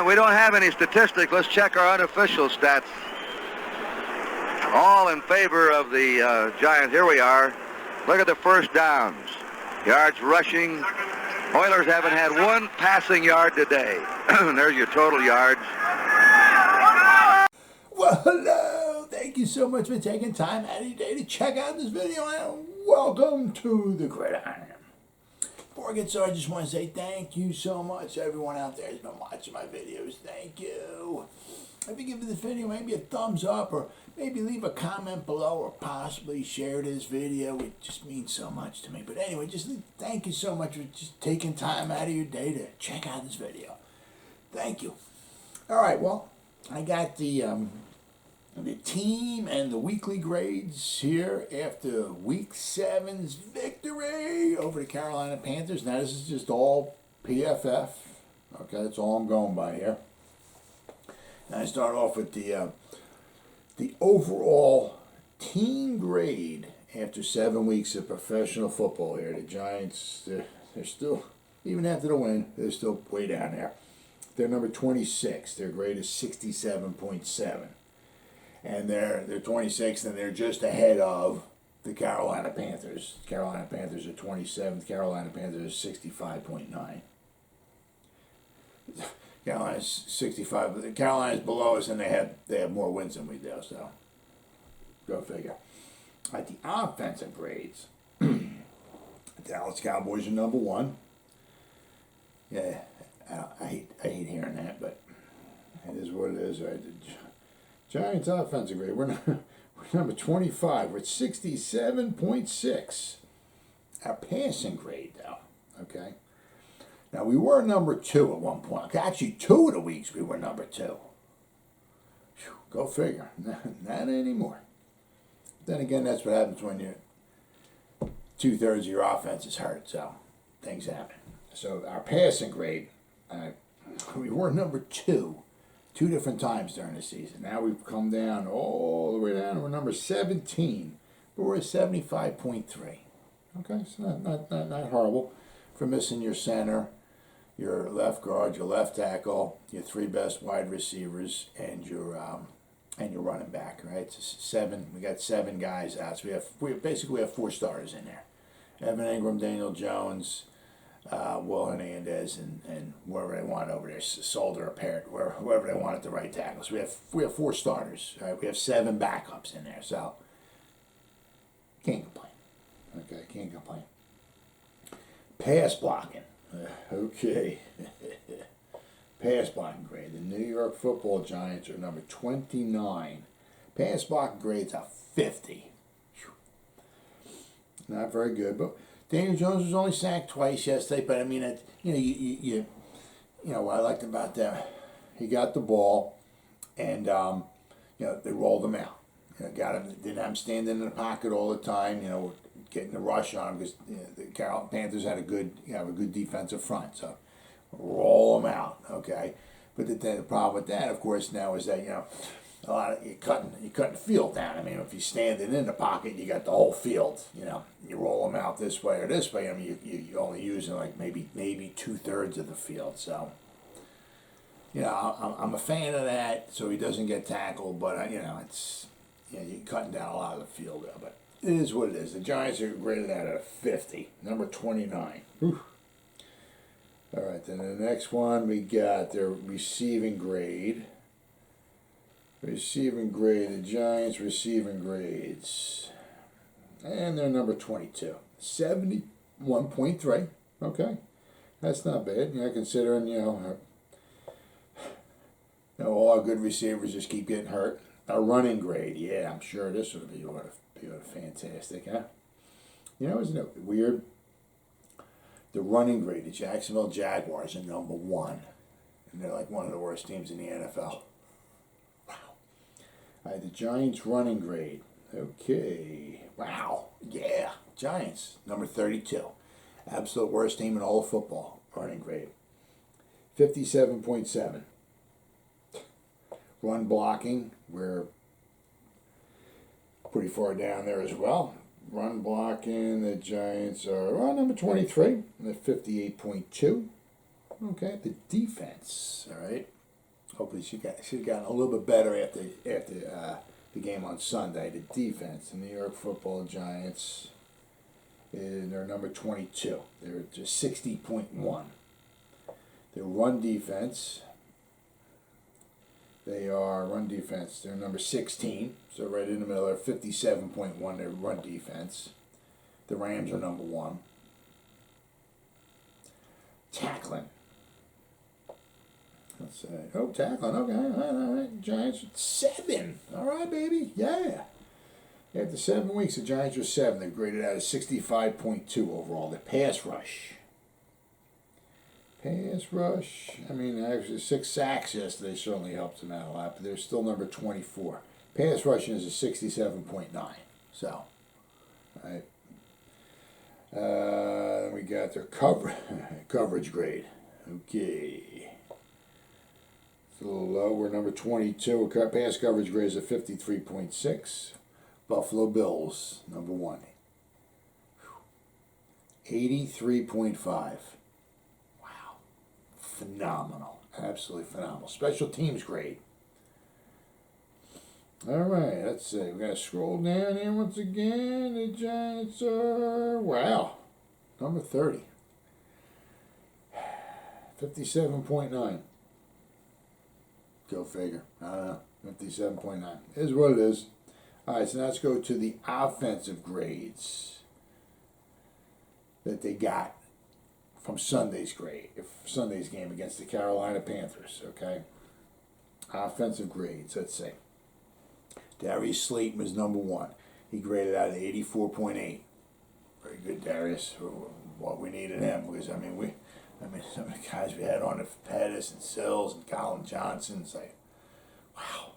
We don't have any statistics. Let's check our unofficial stats. All in favor of the Giants. Here we are. Look at the first downs. Yards rushing. Oilers haven't had one passing yard today. There's your total yards. Well, hello. Thank you so much for taking time out of your day to check out this video, and welcome to the Gridiron. Before I get started, I just want to say thank you so much, everyone out there who's been watching my videos. Thank you. If you give this video maybe a thumbs up, or maybe leave a comment below, or possibly share this video, it just means so much to me. But anyway, just thank you so much for just taking time out of your day to check out this video. Thank you. All right, well, I got the team and the weekly grades here after Week 7's victory over the Carolina Panthers. Now, this is just all PFF. Okay, that's all I'm going by here. And I start off with the overall team grade after 7 weeks of professional football here. The Giants, they're still, even after the win, they're still way down there. They're number 26. Their grade is 67.7. And they're 26th, and they're just ahead of the Carolina Panthers. Carolina Panthers are 27th. Carolina Panthers are 65.9. Carolina's 65. Carolina's below us, and they have more wins than we do. So, go figure. At the offensive grades, the Dallas Cowboys are number 1. Yeah, I hate hearing that, but it is what it is, right? Giants offensive grade, we're number 25. We're at 67.6. Our passing grade, though, okay? Now, we were number 2 at one point. Actually, 2 of the weeks we were number 2. Whew, go figure. Not anymore. Then again, that's what happens when you're 2/3 of your offense is hurt, so things happen. So our passing grade, we were number 2 different times during the season. Now we've come down all the way down. We're number 17, but we're at 75.3. Okay, so not horrible for missing your center, your left guard, your left tackle, your 3 best wide receivers, and your running back. Right, so 7. We got 7 guys out. So we basically have 4 starters in there: Evan Ingram, Daniel Jones, Will Hernandez, and whoever they want over there, Solder or Parrott, whoever they want at the right tackle. So we have 4 starters. Right? We have 7 backups in there. So can't complain. Okay, can't complain. Pass blocking. Okay. Pass blocking grade. The New York Football Giants are number 29. Pass blocking grade's a 50. Not very good, but Daniel Jones was only sacked twice yesterday. But I mean, you know what I liked about that, he got the ball, and they rolled him out. Got him. Didn't have him standing in the pocket all the time. Getting the rush on him, because the Carolina Panthers had a good defensive front. So roll them out, okay. But the problem with that, of course, now is that a lot of you're cutting the field down. I mean, if you're standing in the pocket, you got the whole field. You roll them out this way or this way. I mean, you're only using like maybe 2/3 of the field. So I'm a fan of that, so he doesn't get tackled. But it's you're cutting down a lot of the field there. But it is what it is. The Giants are graded at a 50, number 29. Whew. All right, then the next one we got their receiving grade. Receiving grade, the Giants receiving grades. And they're number 22. 71.3. Okay. That's not bad. Considering, all our good receivers just keep getting hurt. Our running grade, yeah, I'm sure this would be fantastic, huh? Isn't it weird? The running grade, the Jacksonville Jaguars are number 1. And they're like one of the worst teams in the NFL. Wow. All right, the Giants running grade. Okay. Wow. Yeah. Giants, number 32. Absolute worst team in all of football. Running grade. 57.7. Run blocking, we're pretty far down there as well. Run blocking, the Giants are number 23 at 58.2. Okay, the defense. All right. Hopefully she's gotten a little bit better after the game on Sunday. The defense, the New York Football Giants, they're number 22. They're just 60.1. Their run defense. They're number 16, so right in the middle. They're 57.1. Their run defense. The Rams are number 1. Tackling. Let's say, tackling. Okay, all right. Giants 7. All right, baby. Yeah. After 7 weeks, the Giants are 7. They're graded out as 65.2 overall. The pass rush. I mean, actually 6 sacks yesterday certainly helped them out a lot, but they're still number 24. Pass rushing is a 67.9. So, all right. Then we got their coverage grade. Okay. It's a little low. We're number 22. Pass coverage grade is a 53.6. Buffalo Bills, number 1. 83.5. Phenomenal. Absolutely phenomenal. Special teams grade. All right, let's see. We're going to scroll down here once again. The Giants are, number 30. 57.9. Go figure. I don't know. 57.9. Is what it is. All right, so now let's go to the offensive grades that they got from Sunday's game against the Carolina Panthers, okay? Offensive grades, let's see. Darius Slayton was number 1. He graded out at 84.8. Very good, Darius. What we needed him, because some of the guys we had on the Pettis and Sills and Colin Johnson, it's like, wow.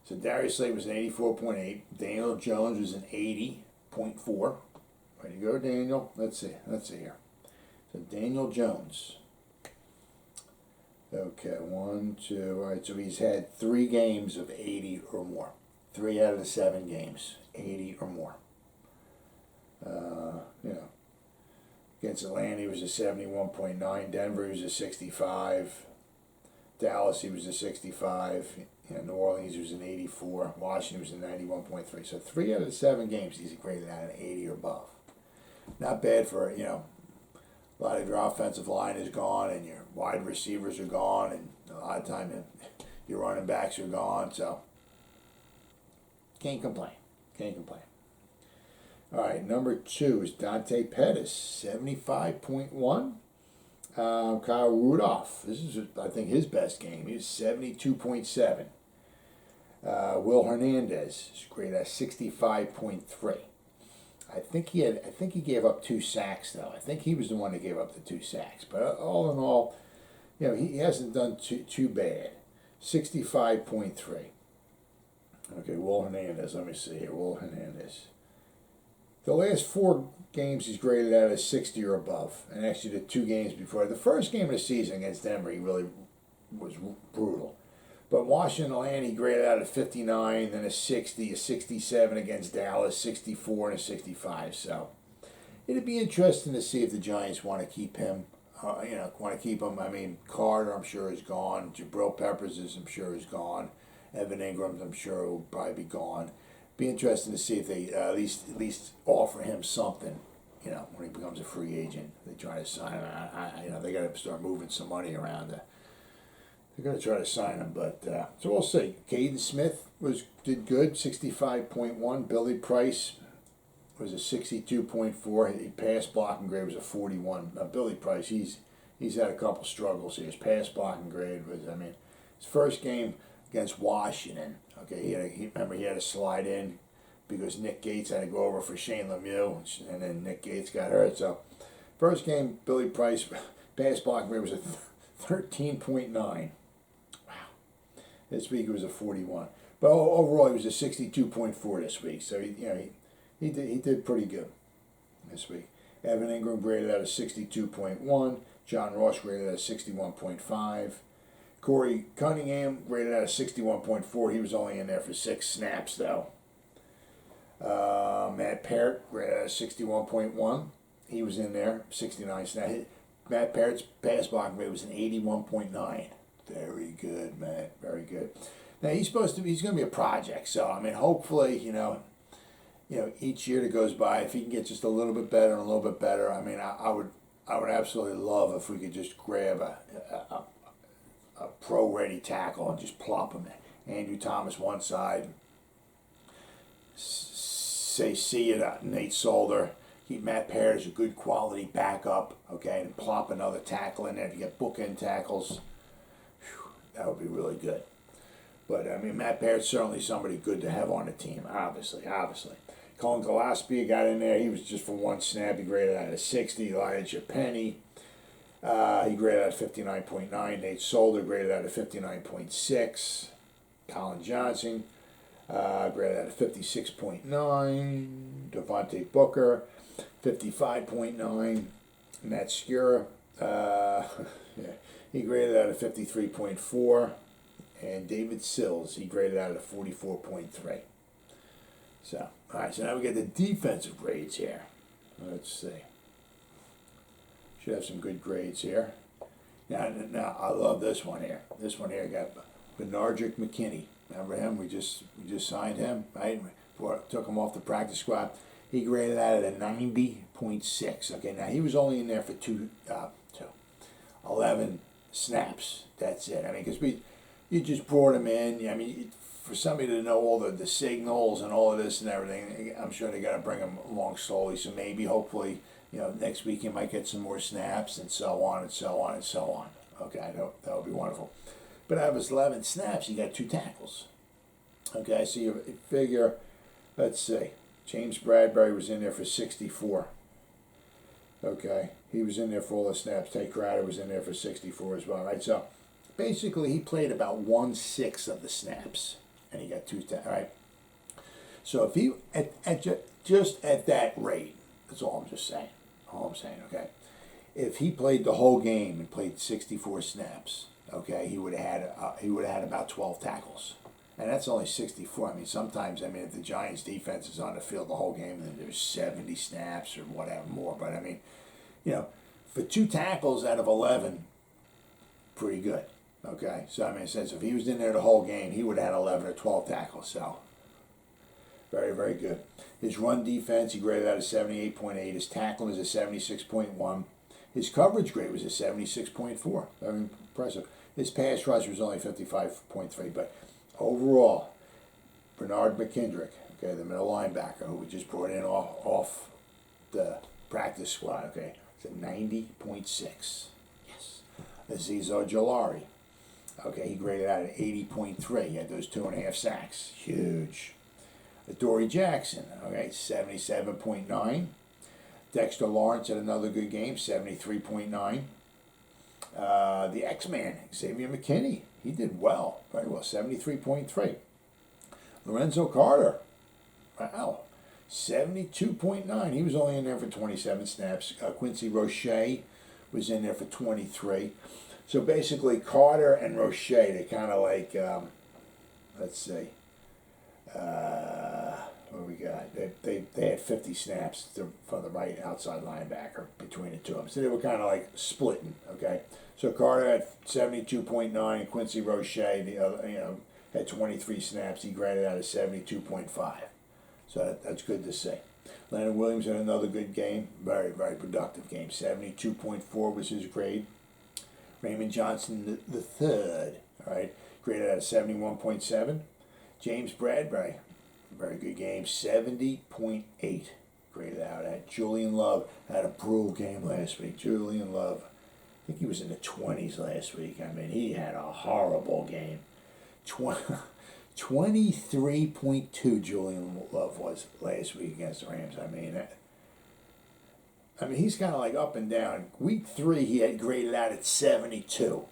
So Darius Slayton was an 84.8. Daniel Jones was an 80.4. Way to go, Daniel. Let's see here. So Daniel Jones. Okay, 1, 2. All right, so he's had 3 games of 80 or more. 3 out of the 7 games, 80 or more. Against Atlanta, he was a 71.9. Denver, he was a 65. Dallas, he was a 65. New Orleans, he was an 84. Washington was a 91.3. So 3 out of the 7 games, he's graded out an 80 or above. Not bad for, a lot of your offensive line is gone and your wide receivers are gone and a lot of time your running backs are gone, so can't complain. All right, number 2 is Dante Pettis, 75.1. Kyle Rudolph, this is, I think, his best game. He was 72.7. Will Hernandez is graded at 65.3. I think he gave up 2 sacks, though. I think he was the one that gave up the 2 sacks. But all in all, he hasn't done too bad. 65.3. Okay, Will Hernandez. Let me see here. Will Hernandez. The last 4 games he's graded out as 60 or above. And actually the 2 games before. The first game of the season against Denver, he really was brutal. But Washington, Atlanta, he graded out at 59, then a 60, a 67 against Dallas, 64, and a 65. So it'd be interesting to see if the Giants want to keep him. I mean, Carter, I'm sure, is gone. Jabrill Peppers, I'm sure, is gone. Evan Ingram, I'm sure, will probably be gone. Be interesting to see if they at least offer him something. When he becomes a free agent, they try to sign him. They got to start moving some money around. They're going to try to sign him, but so we'll see. Caden Smith did good, 65.1. Billy Price was a 62.4. His pass blocking grade was a 41. Billy Price, he's had a couple struggles here. His pass blocking grade was, his first game against Washington. Okay, he had to slide in because Nick Gates had to go over for Shane Lemieux, and then Nick Gates got hurt. So first game, Billy Price pass blocking grade was a 13.9. This week it was a 41, but overall he was a 62.4 this week. So he did pretty good this week. Evan Ingram graded out a 62.1. John Ross graded out a 61.5. Corey Cunningham graded out a 61.4. He was only in there for 6 snaps though. Matt Parrott graded out a 61.1. He was in there, 69 snaps. Matt Parrott's pass blocking grade was an 81.9. Very good, Matt. Very good. Now he's going to be a project. So I mean, hopefully, each year that goes by, if he can get just a little bit better and a little bit better, I mean, I would absolutely love if we could just grab a pro-ready tackle and just plop him. Andrew Thomas one side, say see it, Nate Solder. Keep Matt Parrott as a good quality backup, okay, and plop another tackle in there to get bookend tackles. Whew, that would be really good. But I mean, Matt Parrott's certainly somebody good to have on the team, obviously. Colin Gillespie got in there. He was just for one snap. He graded out of 60. Elijah Penny, he graded out of 59.9. Nate Solder graded out of 59.6. Colin Johnson graded out of 56.9. Devontae Booker, 55.9. Matt Skura, he graded out of 53.4. And David Sills, he graded out of 44.3. So, all right, so now we get the defensive grades here. Let's see. Should have some good grades here. Now I love this one here. This one here got Benardrick McKinney. Remember him? We just signed him, right? Took him off the practice squad. He graded out at a 90.6. Okay, now he was only in there for 11 snaps. That's it. I mean, because you just brought him in. I mean, for somebody to know all the signals and all of this and everything, I'm sure they got to bring him along slowly. So maybe, hopefully, next week he might get some more snaps and so on and so on and so on. Okay, that would be wonderful. But out of his 11 snaps, he got 2 tackles. Okay, so you figure, let's see, James Bradbury was in there for 64. Okay, he was in there for all the snaps. Tay Crowder was in there for 64 as well, right? So basically, he played about 1/6 of the snaps, and he got 2 tackles, right? So if he, just at that rate, that's all I'm just saying. All I'm saying, okay? If he played the whole game and played 64 snaps, okay, he would have had about 12 tackles. And that's only 64. I mean, sometimes, if the Giants' defense is on the field the whole game, then there's 70 snaps or whatever more. But, I mean, for 2 tackles out of 11, pretty good. Okay? So, since if he was in there the whole game, he would have had 11 or 12 tackles. So, very, very good. His run defense, he graded out a 78.8. His tackling was a 76.1. His coverage grade was a 76.4. Very impressive. His pass rush was only 55.3. But overall, Bernard McKendrick, okay, the middle linebacker who we just brought in off the practice squad, okay, it's a 90.6. Yes. Azeez Ojulari, okay, he graded out at 80.3. He had those 2.5 sacks. Huge. Adoree Jackson, okay, 77.9. Dexter Lawrence had another good game, 73.9. The X-Man, Xavier McKinney, he did well, very well, 73.3. Lorenzo Carter, wow, 72.9. He was only in there for 27 snaps. Quincy Roche was in there for 23. So basically, Carter and Roche, they kind of like, let's see, what we got? They had 50 snaps for the right outside linebacker between the two of them. So they were kind of like splitting, okay? So Carter had 72.9, and Quincy Roche, the other, had 23 snaps. He graded out of 72.5. So that's good to see. Leonard Williams had another good game. Very, very productive game. 72.4 was his grade. Raymond Johnson the third, all right, graded out of 71.7. James Bradbury, very good game, 70.8 graded out at. Julian Love had a brutal game last week. Julian Love, I think he was in the 20s last week. He had a horrible game. 23.2 Julian Love was last week against the Rams. He's kind of like up and down. Week 3, he had graded out at 72.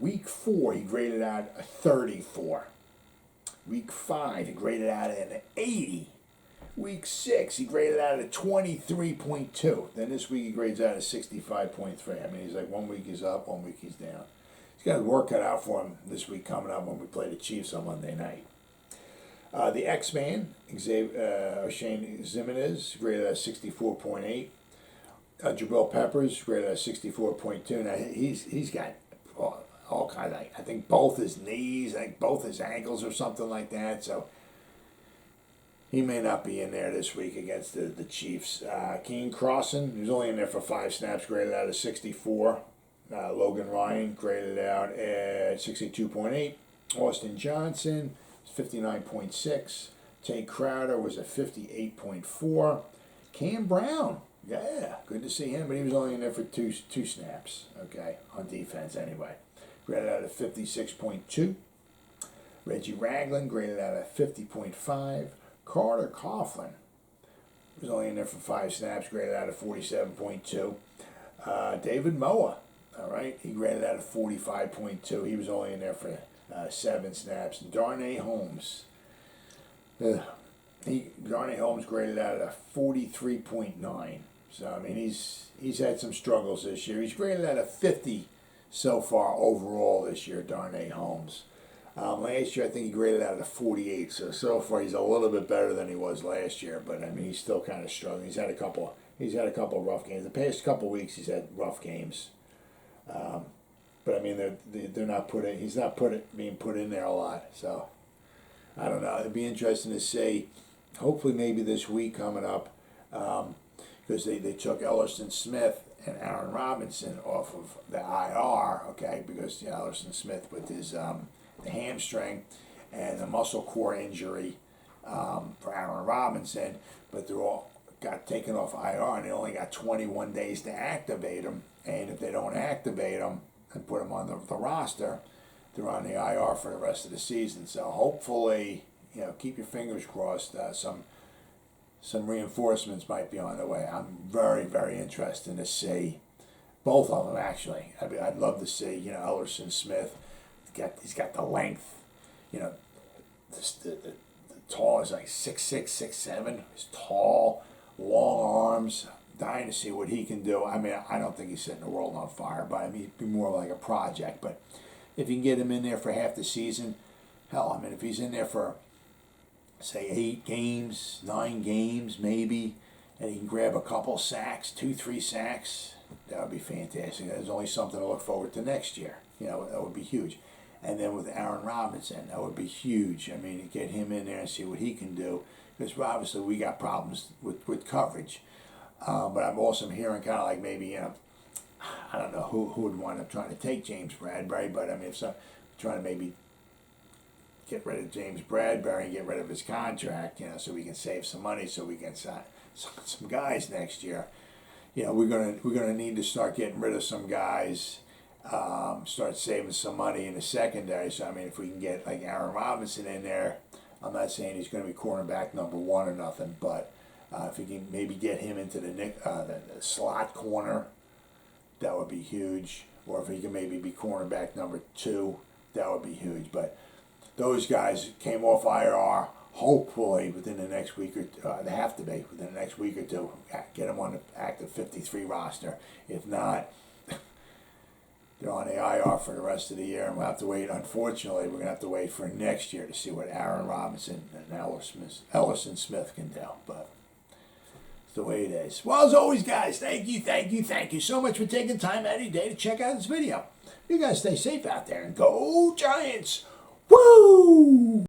Week 4, he graded out a 34. Week 5, he graded out at an 80. Week 6, he graded out at 23.2. Then this week, he grades out at 65.3. He's like 1 week he's up, 1 week he's down. He's got his work cut out for him this week coming up when we play the Chiefs on Monday night. The X-Man, Oshane Ximines, graded out 64.8. Jabrill Peppers graded at 64.2. Now he's got all kinds. I think both his knees, I think both his ankles or something like that. So he may not be in there this week against the Chiefs. Keen Crossan, who's only in there for 5 snaps, graded out at 64. Logan Ryan graded out at 62.8. Austin Johnson, 59.6. Tay Crowder was at 58.4. Cam Brown, yeah, good to see him, but he was only in there for two snaps, okay, on defense anyway. Graded out at 56.2. Reggie Ragland graded out at 50.5. Carter Coughlin was only in there for 5 snaps, graded out at 47.2. David Moa, all right, he graded out at 45.2. He was only in there for 7 snaps. Darnay Holmes, Darnay Holmes graded out at 43.9. So I mean, he's had some struggles this year. He's graded out at 50 so far overall this year. Darnay Holmes. Last year I think he graded out at 48. So far he's a little bit better than he was last year. But I mean, he's still kind of struggling. He's had a couple of rough games. The past couple of weeks he's had rough games. But I mean, they're not he's not being put in there a lot. So I don't know. It'd be interesting to see. Hopefully, maybe this week coming up, because they took Ellerson Smith and Aaron Robinson off of the IR. Okay, because Ellerson Smith with his the hamstring and the muscle core injury for Aaron Robinson, but they're all got taken off IR, and they only got 21 days to activate them. And if they don't activate them and put them on the roster, they're on the IR for the rest of the season. So hopefully, keep your fingers crossed. Some reinforcements might be on the way. I'm very, very interested to see both of them, actually. I mean, I'd love to see, Ellerson Smith. He's got the length. The tall is like 6'6", 6'7". He's tall, long arms. Dying to see what he can do. I mean, I don't think he's setting the world on fire, but I mean, he'd be more like a project. But if you can get him in there for half the season, hell, I mean, if he's in there for, say, 8 games, 9 games, maybe, and he can grab a couple sacks, 2-3 sacks, that would be fantastic. There's only something to look forward to next year. That would be huge. And then with Aaron Robinson, that would be huge. I mean, to get him in there and see what he can do, because obviously we got problems with coverage. But I'm also hearing kind of like maybe, I don't know who would wind up trying to take James Bradbury, but I mean, if some trying to maybe get rid of James Bradbury and get rid of his contract, so we can save some money, so we can sign some guys next year. We're gonna need to start getting rid of some guys, start saving some money in the secondary. So I mean, if we can get like Aaron Robinson in there, I'm not saying he's going to be cornerback number 1 or nothing, but if we can maybe get him into the slot corner, that would be huge. Or if he can maybe be cornerback number 2, that would be huge. But those guys came off IR. Hopefully within the next week or they have to be within the next week or 2, get them on the active 53 roster. If not, they're on the IR for the rest of the year, and we'll have to wait. Unfortunately, we're going to have to wait for next year to see what Aaron Robinson and Ellerson Smith can do. But it's the way it is. Well, as always, guys, thank you so much for taking time out of your day to check out this video. You guys stay safe out there and go Giants! Woo!